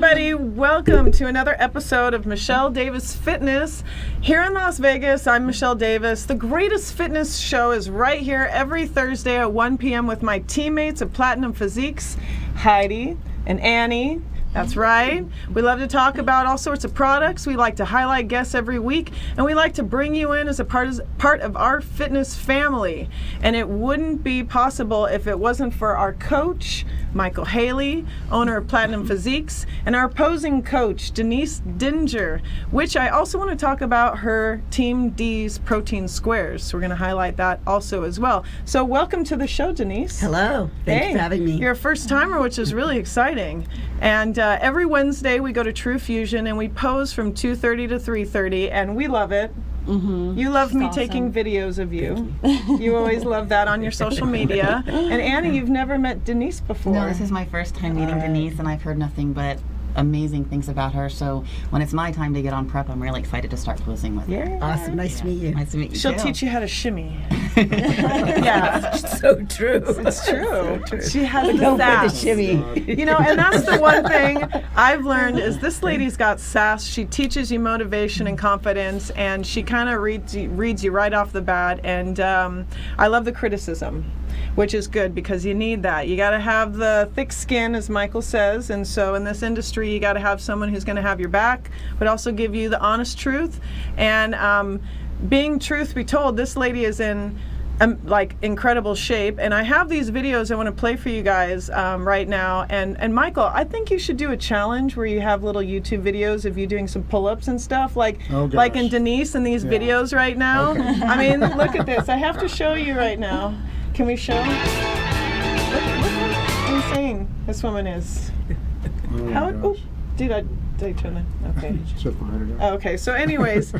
everybody. Welcome to another episode of Michelle Davis Fitness. Here in Las Vegas, I'm Michelle Davis. The greatest fitness show is right here every Thursday at 1 p.m. with my teammates at Platinum Physiques, Heidi and Annie. That's right. We love to talk about all sorts of products. We like to highlight guests every week, and we like to bring you in as a part of our fitness family. And it wouldn't be possible if it wasn't for our coach, Michael Haley, owner of Platinum Physiques, and our opposing coach, Denise Dinger, which I also want to talk about her Team D's protein squares. So we're going to highlight that also as well. So welcome to the show, Denise. Hello. Thanks for having me. You're a first timer, which is really exciting. And every Wednesday we go to True Fusion and we pose from 2:30 to 3:30, and we love it. Mm-hmm. You love me taking videos of you. You always love that on your social media. And Annie, you've never met Denise before. No, this is my first time meeting Denise, and I've heard nothing but amazing things about her. So when it's my time to get on prep, I'm really excited to start posing with her. Awesome. Nice to meet you. Nice to meet you. She'll too. teach you how to shimmy. Yeah. So true. It's true. She has Go the for the sass. shimmy. You know, and that's the one thing I've learned is this lady's got sass. She teaches you motivation and confidence, and she kind of reads you right off the bat. And I love the criticism, which is good because you need that. You got to have the thick skin, as Michael says, and so in this industry you got to have someone who's going to have your back, but also give you the honest truth. And being truth be told, this lady is in like incredible shape, and I have these videos I want to play for you guys right now. And Michael, I think you should do a challenge where you have little YouTube videos of you doing some pull-ups and stuff, like in Denise in these videos right now. Okay. I mean, look at this. I have to show you right now. Can we show? Look how insane this woman is. Did I turn it? Okay. Okay, so anyways,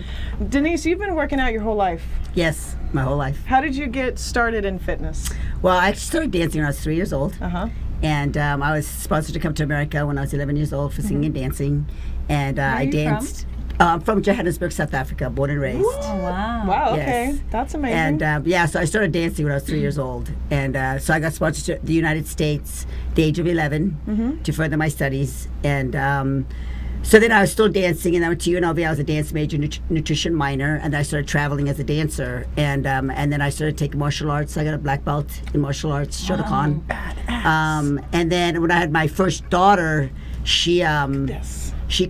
Denise, you've been working out your whole life. Yes, my whole life. How did you get started in fitness? Well, I actually started dancing when I was 3 years old. Uh-huh. And I was sponsored to come to America when I was 11 years old for singing and dancing. And I danced. I'm from Johannesburg, South Africa, born and raised. Oh, wow. Wow, okay. Yes. That's amazing. And so I started dancing when I was 3 years old. And so I got sponsored to the United States at the age of 11 to further my studies. And so then I was still dancing, and I went to UNLV. I was a dance major, nutrition minor, and I started traveling as a dancer. And then I started taking martial arts. I got a black belt in martial arts, Shotokan. Badass. And then when I had my first daughter, she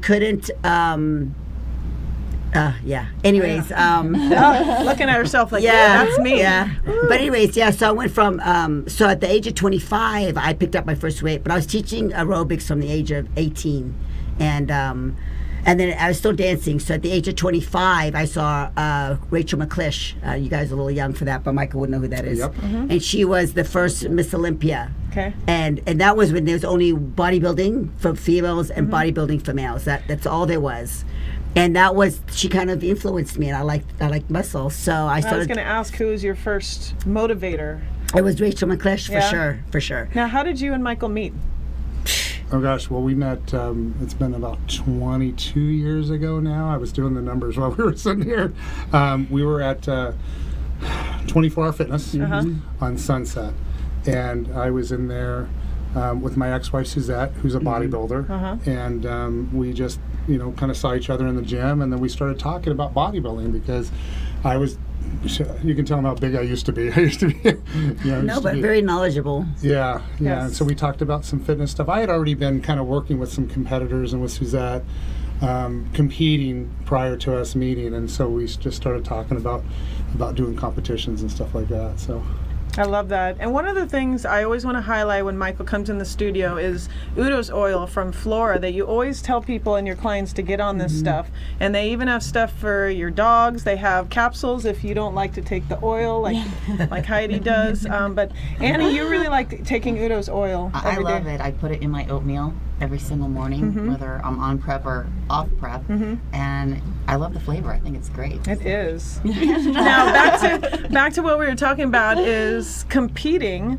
couldn't. Anyways, looking at herself like, yeah, that's me. Yeah. But anyways, so I went from, so at the age of 25, I picked up my first weight, but I was teaching aerobics from the age of 18. And then I was still dancing. So at the age of 25, I saw Rachel McClish. You guys are a little young for that, but Michael would know who that is. Yep. Mm-hmm. And she was the first Miss Olympia. Okay. And that was when there was only bodybuilding for females and bodybuilding for males. That's all there was. And she kind of influenced me, and I liked muscle. So I started. I was going to ask, who was your first motivator? It was Rachel McClish, for sure. Now, how did you and Michael meet? Oh gosh, well we met, it's been about 22 years ago now. I was doing the numbers while we were sitting here. We were at 24 Hour Fitness on Sunset, and I was in there with my ex-wife Suzette, who's a bodybuilder, and we just, kind of saw each other in the gym, and then we started talking about bodybuilding because you can tell how big I used to be. But very knowledgeable. Yeah. Yes. And so we talked about some fitness stuff. I had already been kind of working with some competitors and with Suzette, competing prior to us meeting, and so we just started talking about doing competitions and stuff like that. So. I love that. And one of the things I always want to highlight when Michael comes in the studio is Udo's oil from Flora, that you always tell people and your clients to get on this stuff. And they even have stuff for your dogs. They have capsules if you don't like to take the oil like Heidi does. But Annie, you really like taking Udo's oil I every love day. it. I put it in my oatmeal every single morning, whether I'm on prep or off prep. And I love the flavor. I think it's great. It is. Now back to what we were talking about is competing,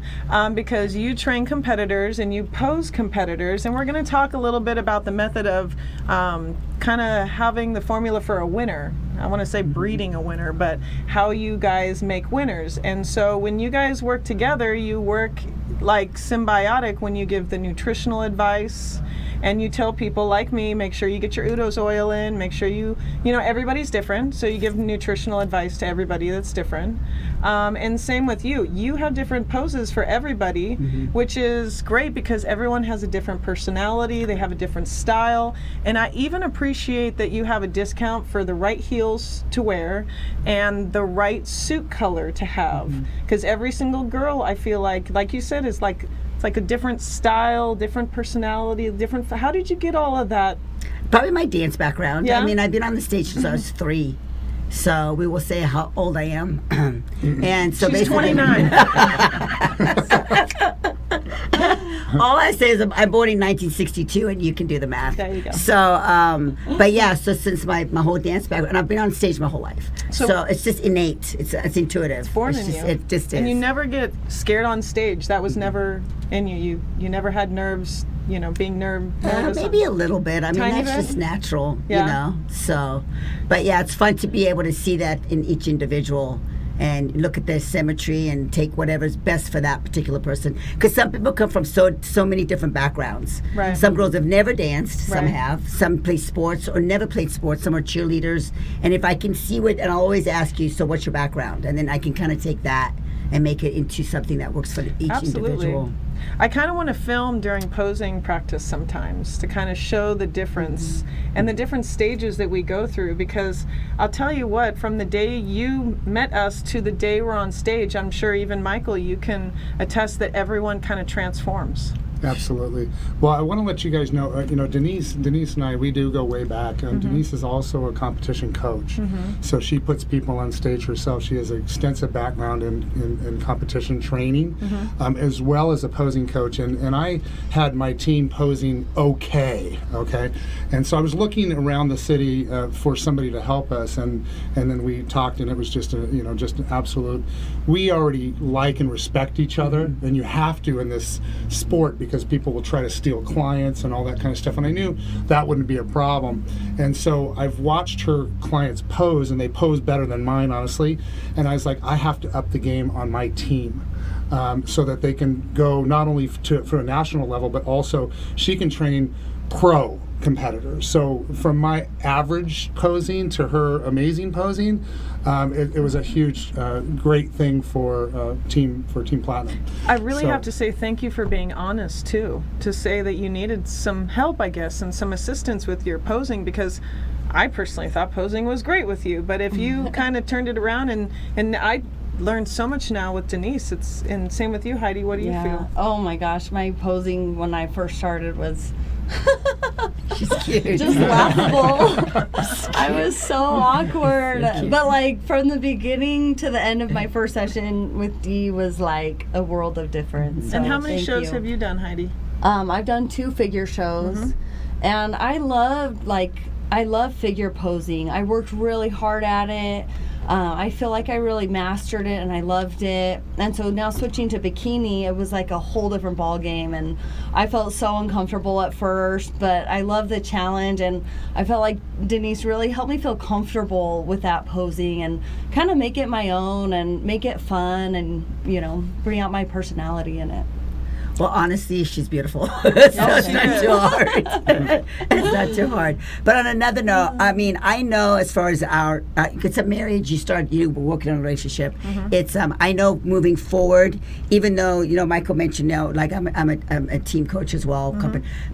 because you train competitors and you pose competitors, and we're going to talk a little bit about the method of kind of having the formula for a winner. I want to say breeding a winner, but how you guys make winners. And so when you guys work together, you work like symbiotic when you give the nutritional advice and you tell people like me, make sure you get your Udo's oil in, make sure you know, everybody's different, so you give nutritional advice to everybody that's different. And same with you. You have different poses for everybody, which is great because everyone has a different personality, they have a different style, and I even appreciate that you have a discount for the right heels to wear and the right suit color to have, because every single girl, I feel like you said, is like, it's like a different style, different personality, different. How did you get all of that? Probably my dance background. Yeah? I mean, I've been on the stage since I was 3. So we will say how old I am. And so She's basically 29. all I say is I'm born in 1962, and you can do the math. There you go. So, but yeah, so since my whole dance background, and I've been on stage my whole life. So it's just innate. It's intuitive. Born It's in just, you. It just is. And you never get scared on stage. That was never in you. You never had nerves, you know, being nervous. Maybe a little bit. I mean, Tiny that's bit? just natural, Yeah. you know. So, but yeah, it's fun to be able to see that in each individual and look at their symmetry and take whatever's best for that particular person. Because some people come from so many different backgrounds. Right. Some girls have never danced. Some Right. have. Some play sports or never played sports. Some are cheerleaders. And if I can see what, and I'll always ask you, so what's your background? And then I can kind of take that and make it into something that works for each Absolutely. individual. I kind of want to film during posing practice sometimes to kind of show the difference and the different stages that we go through, because I'll tell you what, from the day you met us to the day we're on stage, I'm sure even Michael, you can attest that everyone kind of transforms. Absolutely. Well, I want to let you guys know, you know, Denise and I, we do go way back. Denise is also a competition coach. So she puts people on stage herself. She has an extensive background in competition training, as well as a posing coach. And I had my team posing okay. And so I was looking around the city for somebody to help us, and then we talked, and it was just just an absolute. We already like and respect each other, and you have to in this sport, because people will try to steal clients and all that kind of stuff. And I knew that wouldn't be a problem. And so I've watched her clients pose, and they pose better than mine, honestly. And I was like, I have to up the game on my team. So that they can go not only for a national level, but also she can train pro competitors. So from my average posing to her amazing posing, it was a huge, great thing for Team Platinum. I really So- have to say thank you for being honest too, to say that you needed some help, I guess, and some assistance with your posing, because I personally thought posing was great with you, but if you kind of turned it around, and I learned so much now with Denise, and same with you, Heidi. What do you feel? Oh my gosh, my posing when I first started was She's cute. just laughable. I was so awkward. But like from the beginning to the end of my first session with Dee was like a world of difference. And So how many thank shows have you done, Heidi? I've done 2 figure shows, and I love figure posing. I worked really hard at it. I feel like I really mastered it, and I loved it. And so now switching to bikini, it was like a whole different ball game, and I felt so uncomfortable at first, but I love the challenge, and I felt like Denise really helped me feel comfortable with that posing and kind of make it my own and make it fun and, bring out my personality in it. Well, honestly, she's beautiful. So it's not she too is. hard. It's not too hard. But on another note, I mean, I know as far as our, it's a marriage, you working on a relationship. It's, I know moving forward, even though, Michael mentioned like I'm a team coach as well.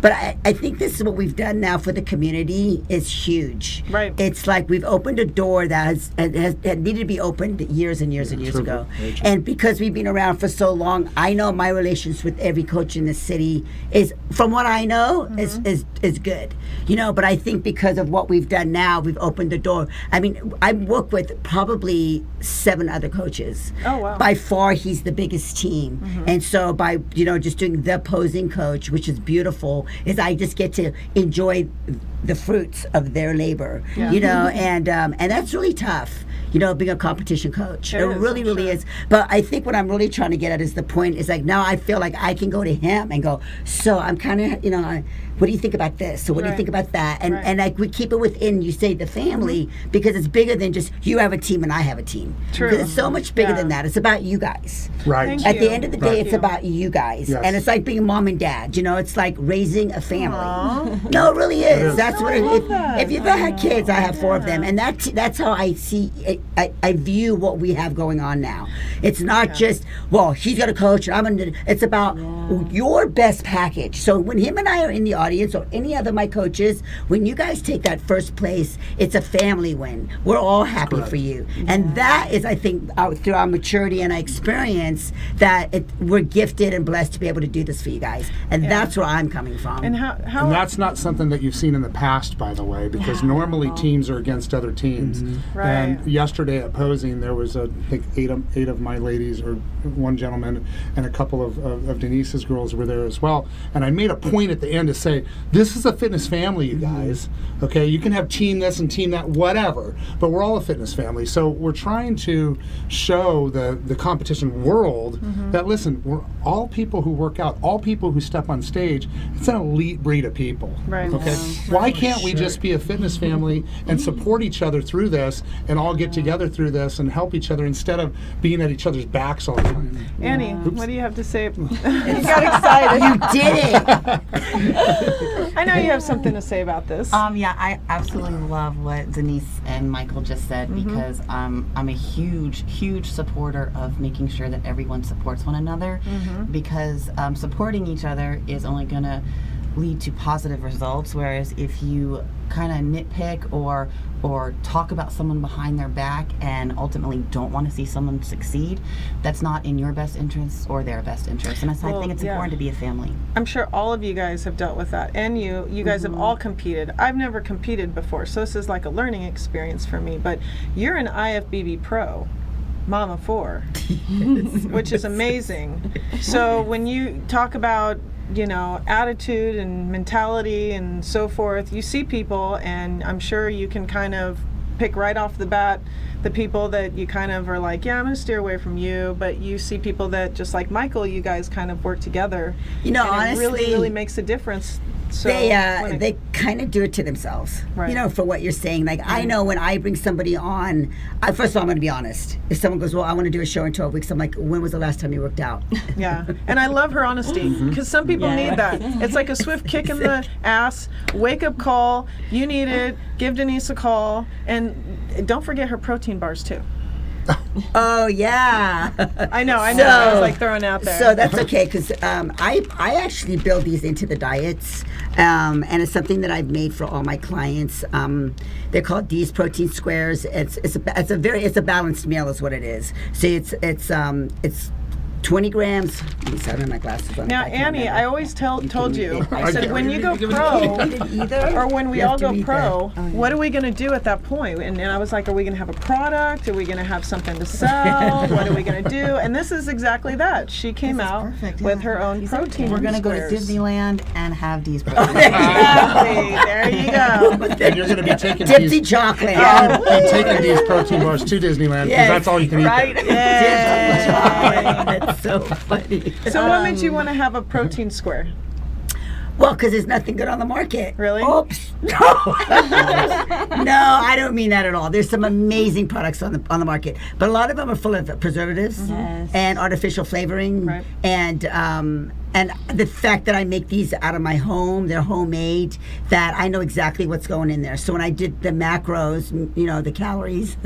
But I think this is what we've done now for the community is huge. Right. It's like we've opened a door that had needed to be opened years and years and years True. ago. Very true. And because we've been around for so long, I know my relations with every coach in the city is, from what I know, is good. But I think because of what we've done now, we've opened the door. I mean, I work with probably 7 other coaches. Oh, wow. By far, he's the biggest team. And so by, just doing the posing coach, which is beautiful, is I just get to enjoy the fruits of their labor, and that's really tough. being a competition coach. It is, really, I'm really sure. is. But I think what I'm really trying to get at is the point is like now I feel like I can go to him and go, so I'm kind of, what do you think about this? So what do you Right. think about that? And Right. and like we keep it within, you say, the family, because it's bigger than just you have a team and I have a team. True. Because it's so much bigger Yeah. than that. It's about you guys. Right. Thank At you. the end of the day, Thank it's you. about you guys. Yes. And it's like being mom and dad. It's like raising a family. Aw. No, it really is. is. That's what it love is. that. If you've ever had kids, I have 4 of them. And that's how I see it. I view what we have going on now. It's not just, well, he's got a coach and I'm going to, it's about your best package. So when him and I are in the audience or any other of my coaches, when you guys take that first place, it's a family win. We're all happy Correct. for you. And that is, I think, through our maturity and our experience, that we're gifted and blessed to be able to do this for you guys. And that's where I'm coming from. And how And that's not something that you've seen in the past, by the way, because normally teams are against other teams. Right. And yesterday at Posing, there was, I think, eight of my ladies, or one gentleman, and a couple of Denise's girls were there as well. And I made a point at the end to say, this is a fitness family, you guys. Okay, you can have team this and team that, whatever, but we're all a fitness family. So we're trying to show the competition world that, listen, we're all people who work out, all people who step on stage. It's an elite breed of people. Right. Okay. Why can't we just be a fitness family and support each other through this and all get together through this and help each other instead of being at each other's backs all the time? Annie, what do you have to say? You got excited. You did it. I know you have something to say about this. Yeah, I absolutely love what Denise and Michael just said because I'm a huge supporter of making sure that everyone supports one another because supporting each other is only going to lead to positive results, whereas if you kind of nitpick or talk about someone behind their back and ultimately don't want to see someone succeed, that's not in your best interest or their best interest. And so I Well, think it's yeah. important to be a family. I'm sure all of you guys have dealt with that, and you guys have all competed. I've never competed before, so this is like a learning experience for me. But you're an IFBB pro, Mama 4, which is amazing. So when you talk about attitude and mentality and so forth, you see people, and I'm sure you can kind of pick right off the bat the people that you kind of are like, yeah, I'm going to steer away from you. But you see people that, just like Michael, you guys kind of work together. And honestly, it really makes a difference. So they kind of do it to themselves, Right. for what you're saying. Like, I know when I bring somebody on, first of all, I'm going to be honest. If someone goes, well, I want to do a show in 12 weeks, I'm like, when was the last time you worked out? Yeah, and I love her honesty because some people need that. It's like a swift kick in the ass, wake up call. You need it. Give Denise a call, and don't forget her protein bars too. Oh, yeah. I know. I was like throwing out there. So that's okay, because I actually build these into the diets, and it's something that I've made for all my clients. They're called D's Protein Squares. It's a balanced meal is what it is. So it's 20 grams. Let me see, I don't have my glasses on. Now, I can't Annie, remember. I always told you. I said, can't when you go You pro, didn't eat it either? or when we You have all to go eat pro, that. what are we going to do at that point? And I was like, are we going to have a product? Are we going to have something to sell? What are we going to do? And this is exactly that. She came This is out perfect, with yeah. her own protein. We're going to go to squares. Disneyland and have these protein. Exactly. There you go. And you're going to be taking Tipsy these, chocolate. and taking these protein bars to Disneyland because Yes. that's all you can eat. Right? there. Yeah. That's so funny. So what made you want to have a protein square? Well, because there's nothing good on the market. Really? Oops. No. No, I don't mean that at all. There's some amazing products on the market, but a lot of them are full of preservatives Yes. and artificial flavoring, Right. and the fact that I make these out of my home, they're homemade, that I know exactly what's going in there. So when I did the macros, the calories,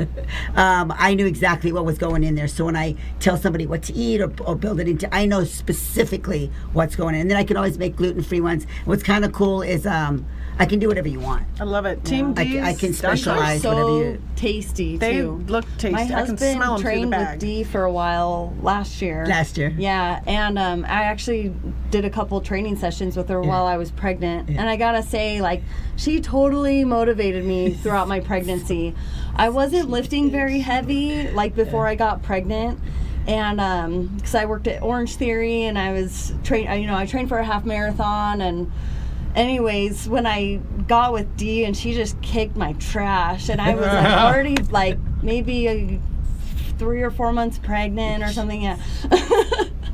I knew exactly what was going in there. So when I tell somebody what to eat or build it into, I know specifically what's going in. And then I can always make gluten-free ones. What's kind of cool is I can do whatever you want. I love it. Team I D's. can done specialize. for- whatever So you- tasty They too. look tasty. My I can husband smell them through the trained bag. with Dee for a while last year. Yeah, and I actually did a couple training sessions with her while I was pregnant, and I gotta say, like, she totally motivated me throughout my pregnancy. I wasn't lifting very heavy like before I got pregnant, and because I worked at Orange Theory, and I was I trained for a half marathon, and anyways, when I got with Dee, and she just kicked my trash, and I was like already like maybe 3 or 4 months pregnant or something. Yeah.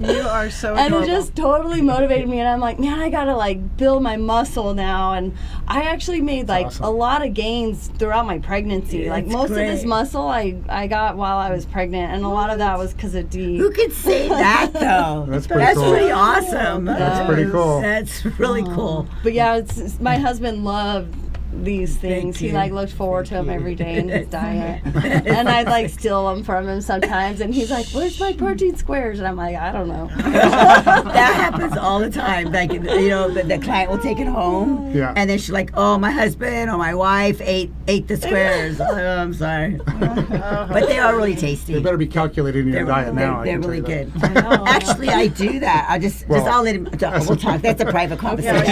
You are so And adorable. it just totally motivated me, and I'm like, man, I gotta like build my muscle now. And I actually made like awesome. a lot of gains throughout my pregnancy. Yeah, like that's most of this great. muscle I got while I was pregnant, and a lot of that was because of D. Who could say that though? That's pretty cool. pretty awesome. That's pretty cool. That's really cool. But yeah, it's my husband loved these things. He you. like looked forward to them every day in his diet, and I'd like steal them from him sometimes. And he's like, "Where's my protein squares?" And I'm like, "I don't know." That happens all the time. Like, you know, the client will take it home, Yeah. and then she's like, "Oh, my husband or my wife ate the squares." Oh, I'm sorry, but they are really tasty. They better be calculated in your diet now. I They're can tell really you that. good. I know. Actually, I do that. I just I'll let him. We'll talk. That's a private conversation.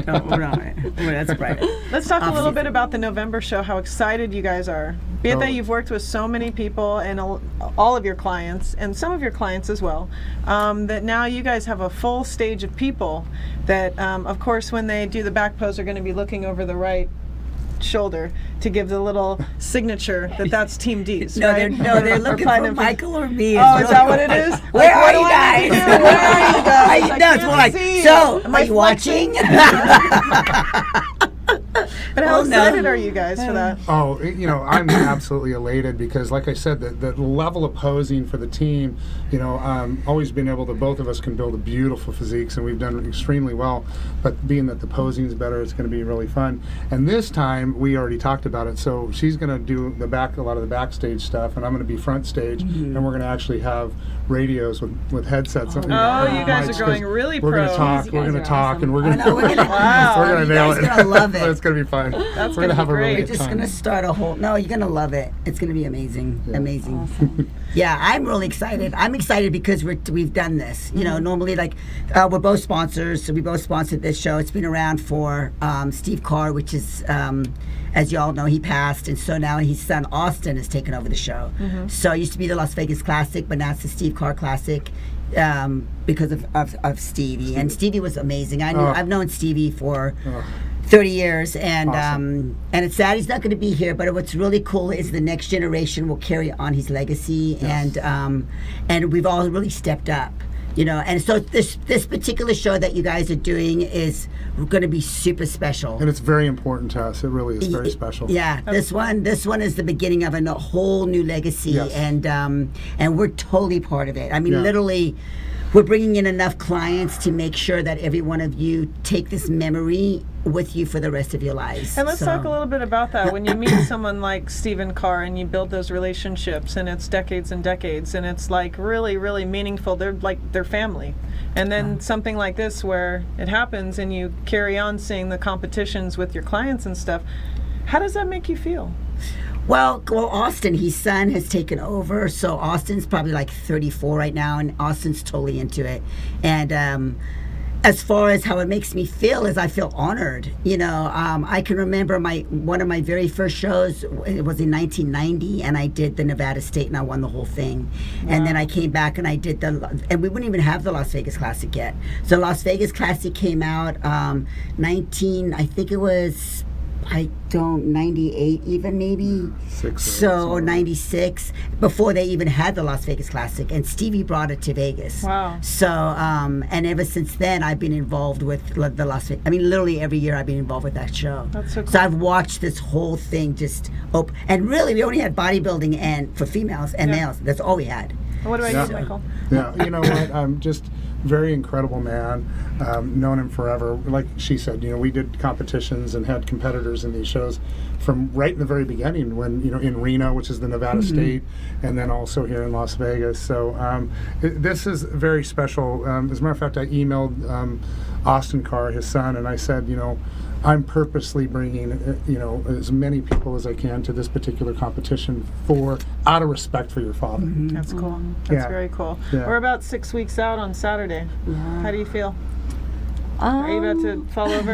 No, we're not. That's private. Let's talk a little Off-season. bit about the November show, how excited you guys are. Be it Oh. that you've worked with so many people and all of your clients, and some of your clients as well, that now you guys have a full stage of people that, of course, when they do the back pose, are going to be looking over the right shoulder to give the little signature that that's Team D's, No, right? they're Or looking Klein for and- Michael or me. Oh, is that what it is? Where Like, are what do you I guys? need to do? Where are you guys? I No, it's can't more like, see. so, Am are I you flexing? watching? But how Oh, no. excited are you guys for that? Oh, you know, I'm absolutely elated because, like I said, the level of posing for the team, you know, always been able to, both of us can build a beautiful physiques, and we've done extremely well. But being that the posing is better, it's going to be really fun. And this time, we already talked about it. So she's going to do a lot of the backstage stuff, and I'm going to be front stage, and we're going to actually have radios with headsets. Oh, you guys are going really We're going pro. to talk. You We're guys going to are talk, awesome. and we're I going know, we're gonna, Wow. we're going to you nail guys it. gonna love it. It's going to be fun. That's we're gonna going to have be a really great. We're good just time. gonna start a whole. No, you're gonna love it. It's gonna be amazing, Yeah. amazing. Yeah, I'm really excited. I'm excited because we've done this. You know, normally like we're both sponsors, so we both sponsored this show. It's been around for Steve Carr, which is as you all know, he passed, and so now his son Austin has taken over the show. So it used to be the Las Vegas Classic, but now it's the Steve Carr Classic. Because of Stevie, and Stevie was amazing. I've known Stevie for 30 years, and Awesome. and it's sad he's not going to be here. But what's really cool is the next generation will carry on his legacy, and we've all really stepped up. You know, and so this particular show that you guys are doing is going to be super special. And it's very important to us. It really is very special. Yeah, this one is the beginning of a whole new legacy, Yes. and we're totally part of it. I mean, Yeah. literally, we're bringing in enough clients to make sure that every one of you take this memory with you for the rest of your lives. And let's So- talk a little bit about that. When you meet someone like Stephen Carr and you build those relationships, and it's decades and decades, and it's like really, really meaningful. They're like their family. And then something like this where it happens and you carry on seeing the competitions with your clients and stuff. How does that make you feel? Well, Austin, his son has taken over, so Austin's probably like 34 right now, and Austin's totally into it. And as far as how it makes me feel is I feel honored. You know, I can remember one of my very first shows, it was in 1990, and I did the Nevada State, and I won the whole thing. And then I came back and I did and we wouldn't even have the Las Vegas Classic yet. So Las Vegas Classic came out I think it was 98 even maybe. Or 96, before they even had the Las Vegas Classic, and Stevie brought it to Vegas. Wow. So, and ever since then, I've been involved with the Las Vegas. I mean, literally every year I've been involved with that show. That's so cool. So I've watched this whole thing just open. And really, we only had bodybuilding and for females and Yeah. males. That's all we had. What do I Yeah. do, Michael? Yeah, you know what? Just very incredible man. Known him forever. Like she said, you know, we did competitions and had competitors in these shows from right in the very beginning. When in Reno, which is the Nevada State, and then also here in Las Vegas. So this is very special. As a matter of fact, I emailed Austin Carr, his son, and I said, I'm purposely bringing, as many people as I can to this particular competition out of respect for your father. That's cool. That's Yeah. very cool. Yeah. We're about 6 weeks out on Saturday. How do you feel? Are you about to fall over?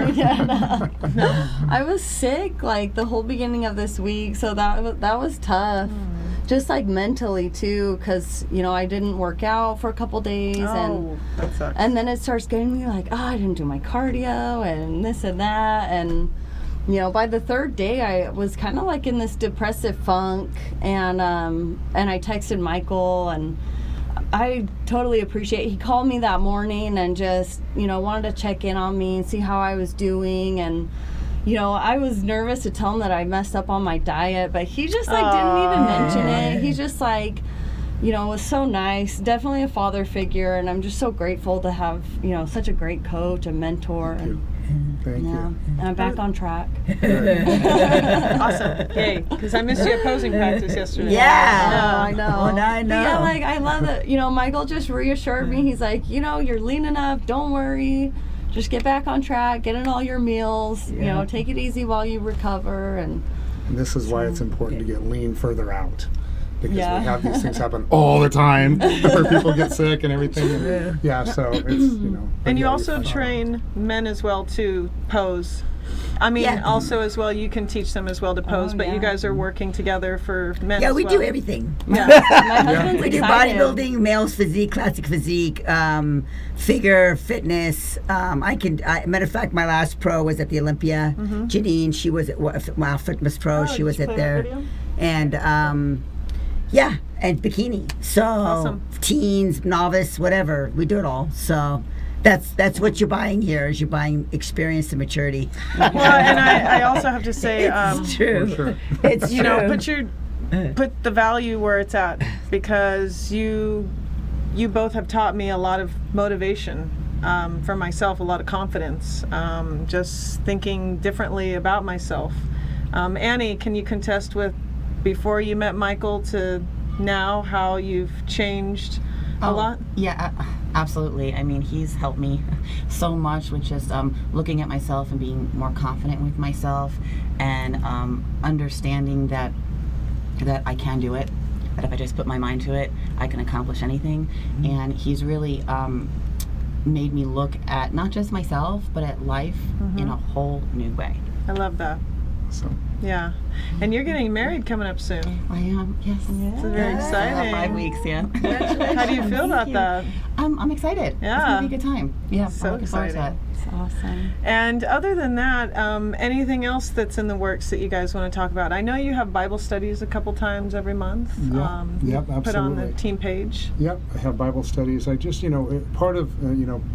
I was sick like the whole beginning of this week, so that was tough. Just like mentally too, because I didn't work out for a couple days, That sucks. and then it starts getting me like, I didn't do my cardio and this and that, and by the third day, I was kind of like in this depressive funk, and I texted Michael, and I totally appreciate. He called me that morning and just wanted to check in on me and see how I was doing, and I was nervous to tell him that I messed up on my diet, but he just didn't even mention it. He just was so nice. Definitely a father figure, and I'm just so grateful to have such a great coach, a mentor, and Thank yeah, you. and I'm back on track. Awesome. Yay. Because I missed you at posing practice yesterday. Yeah. I know. Oh, I know. But yeah, I love it. Michael just reassured me. He's like, you're lean enough. Don't worry. Just get back on track. Get in all your meals. Take it easy while you recover. And This is why it's important to get lean further out. Because Yeah. we have these things happen all the time where people get sick and everything. And, yeah, so it's, And you yeah, also find out. train men as well to pose. I mean, Yeah. also as well, you can teach them as well to pose, but yeah. you guys are working together for men Yeah, as we well. do everything. my husband's We do excited. bodybuilding, male's physique, classic physique, figure, fitness. Matter of fact, my last pro was at the Olympia. Janine, she was at Wow Fitness Pro. she did was you at play that there. video? And yeah, and bikini. So Awesome. teens, novice, whatever. We do it all. So that's what you're buying here is you're buying experience and maturity. Well, and I also have to say, It's true. For sure. It's true. put the value where it's at, because you both have taught me a lot of motivation for myself, a lot of confidence, just thinking differently about myself. Annie, can you contest with before you met Michael to now how you've changed a lot? Yeah, absolutely. I mean, he's helped me so much with just looking at myself and being more confident with myself, and understanding that I can do it, that if I just put my mind to it, I can accomplish anything. And he's really made me look at not just myself, but at life in a whole new way. I love that. So, Yeah. And you're getting married coming up soon. I am, yes. It's very About exciting. 5 weeks, yeah. How do you feel about that? I'm excited. Yeah. It's going to be a good time. Yeah, So I'm looking forward to exciting. it. It's awesome. And other than that, anything else that's in the works that you guys want to talk about? I know you have Bible studies a couple times every month. Yeah. Yep, Put on the absolutely. team page. Yep, I have Bible studies. I just, part of,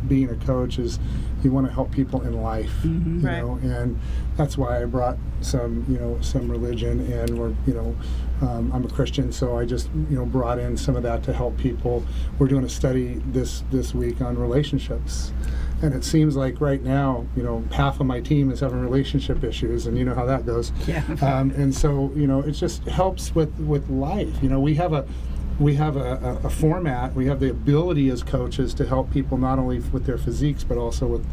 being a coach is you want to help people in life, Right. and that's why I brought some, some religion, and we're, I'm a Christian, so I just, brought in some of that to help people. We're doing a study this week on relationships. And it seems like right now, half of my team is having relationship issues, and you know how that goes. Yeah. And so, it just helps with life. We have a format. We have the ability as coaches to help people not only with their physiques, but also with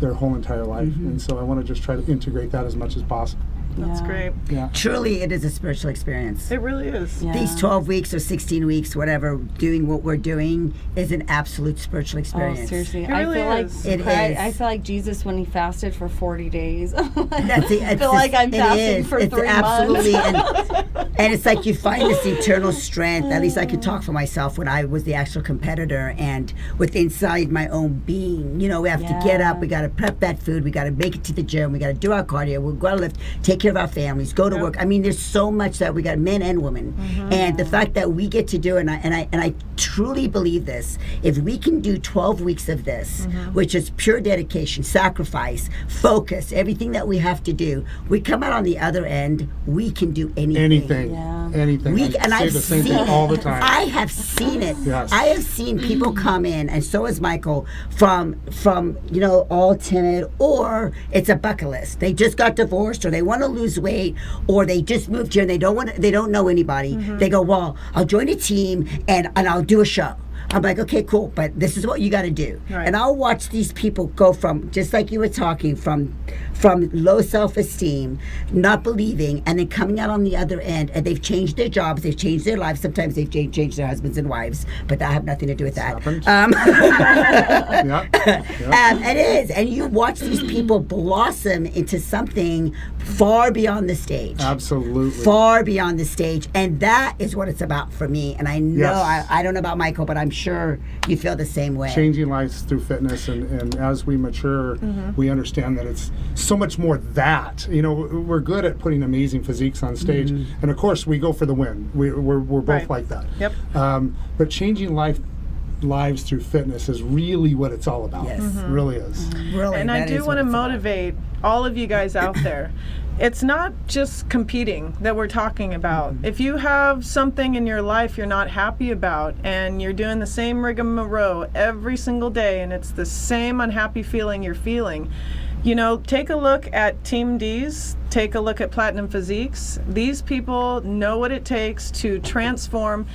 their whole entire life. And so I want to just try to integrate that as much as possible. That's Yeah. great. Yeah. Truly, it is a spiritual experience. It really is. Yeah. These 12 weeks or 16 weeks, whatever, doing what we're doing is an absolute spiritual experience. Oh, seriously. It I really feel like is. It I is. feel like Jesus when he fasted for 40 days. That's it. I feel like I'm fasting it is. for It's 3 absolutely, months. and it's like you find this eternal strength. At least I could talk for myself when I was the actual competitor, and with inside my own being. We have to get up. We got to prep that food. We got to make it to the gym. We got to do our cardio. We've got to lift, take care of our families, go to Yep. work. I mean, there's so much that we got, men and women, and the fact that we get to do it. And I truly believe this. If we can do 12 weeks of this, which is pure dedication, sacrifice, focus, everything that we have to do, we come out on the other end. We can do anything. Anything. Yeah. Anything. And I I've say the same seen thing all the time. I have seen it. Yes. I have seen people come in, and so has Michael, from all timid, or it's a bucket list. They just got divorced, or they want to lose weight, or they just moved here and they don't know anybody. They go, well, I'll join a team and I'll do a show. I'm like, okay, cool, but this is what you got to do. Right. And I'll watch these people go from, just like you were talking, from low self-esteem, not believing, and then coming out on the other end, and they've changed their jobs, they've changed their lives. Sometimes they've changed their husbands and wives, but that have nothing to do with that. Happens. Um, Yeah. it is, and you watch these people blossom into something far beyond the stage. Absolutely. Far beyond the stage, and that is what it's about for me. And I know, Yes. I don't know about Michael, but I'm sure you feel the same way. Changing lives through fitness, and as we mature, we understand that it's so much more that. You know, we're good at putting amazing physiques on stage, and of course we go for the win. We're both Right. like that. Yep. But changing lives through fitness is really what it's all about. Yes. It really is. Really, And I that do is what want to it's about. motivate all of you guys out there. It's not just competing that we're talking about. If you have something in your life you're not happy about and you're doing the same rigmarole every single day and it's the same unhappy feeling you're feeling, you know, take a look at Team D's, take a look at Platinum Physiques. These people know what it takes to transform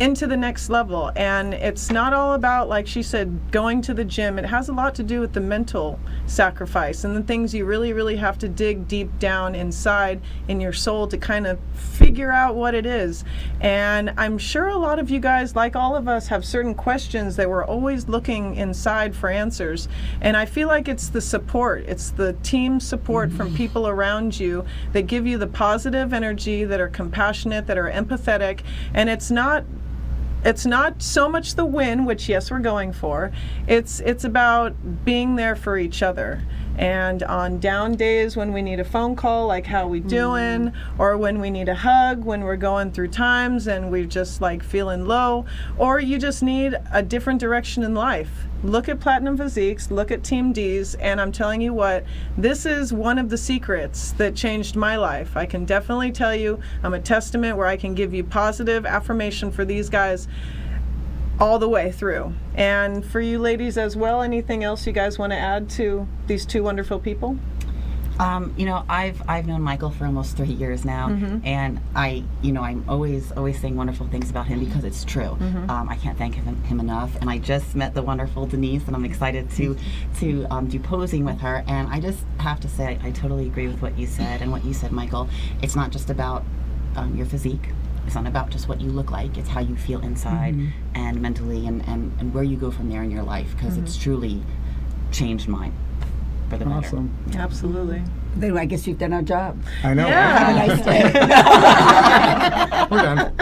into the next level, and it's not all about, like she said, going to the gym. It has a lot to do with the mental sacrifice and the things you really have to dig deep down inside in your soul to kind of figure out what it is. And I'm sure a lot of you guys, like all of us, have certain questions that we're always looking inside for answers, and I feel like it's the support, it's the team support from people around you that give you the positive energy, that are compassionate, that are empathetic. And it's not so much the win, which yes, we're going for. It's about being there for each other. And on down days when we need a phone call, like how we doing, or when we need a hug, when we're going through times and we're just like feeling low, or you just need a different direction in life. Look at Platinum Physiques, look at Team D's, and I'm telling you what, this is one of the secrets that changed my life. I can definitely tell you, I'm a testament where I can give you positive affirmation for these guys all the way through. And for you ladies as well, anything else you guys want to add to these two wonderful people? You know, I've known Michael for almost 3 years now, and I'm always saying wonderful things about him because it's true. I can't thank him enough. And I just met the wonderful Denise, and I'm excited to do posing with her. And I just have to say, I totally agree with what you said and what you said, Michael. It's not just about your physique. It's not about just what you look like. It's how you feel inside and mentally, and where you go from there in your life, because it's truly changed mine for the better. Awesome. Absolutely. Then I guess we've done our job. I know. Yeah. Have a nice day. We're done.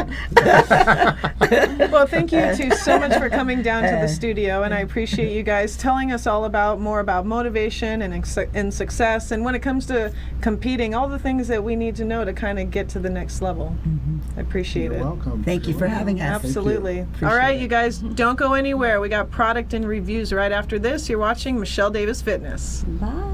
Well, thank you two so much for coming down to the studio, and I appreciate you guys telling us all more about motivation and success, and when it comes to competing, all the things that we need to know to kind of get to the next level. I appreciate You're it. welcome. Thank you for having us. Absolutely. Appreciate All right, it. you guys, don't go anywhere. We got product and reviews right after this. You're watching Michelle Davis Fitness. Bye.